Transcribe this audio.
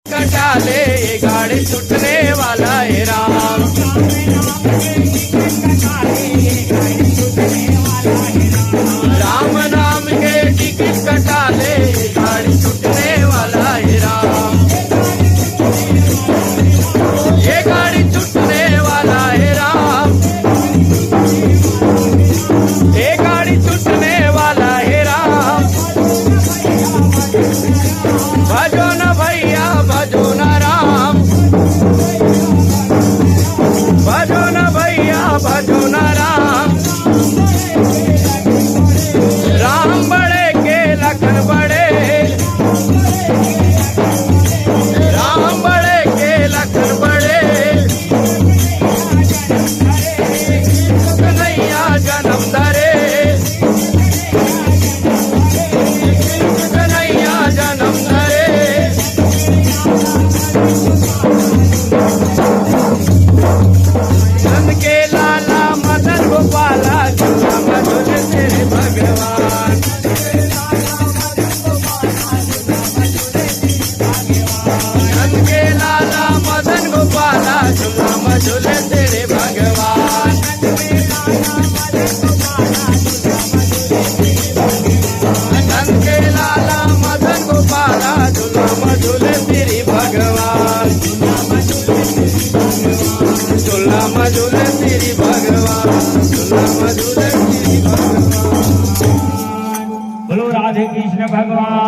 कटाले ये गाड़ी छूटने वाला है राम। राम नाम के टिकट कटाले ये गाड़ी छूटने वाला है राम। ये गाड़ी छूटने वाला है राम। ये गाड़ी छूटने वाला है राम। भजो न भैया भजो न राम। भजो न भैया भजो न राम। राम बड़े के लखन बड़े। राम बड़े के लखन बड़े। कन्हैया जन्म धरे। कन्हैया जन्म धरे। नंद के लाला मदन गोपाला झूला मधुर तेरे भगवान। नंद के लाला मदन गोपाला झूला मधुर तेरे भगवान। नंद के लाला मदन गोपाला झूला मधुर तेरे भगवान। झूला मधुर तेरी भगवान। झूला मधुर तेरी भगवान। बोलो राधे कृष्ण भगवान।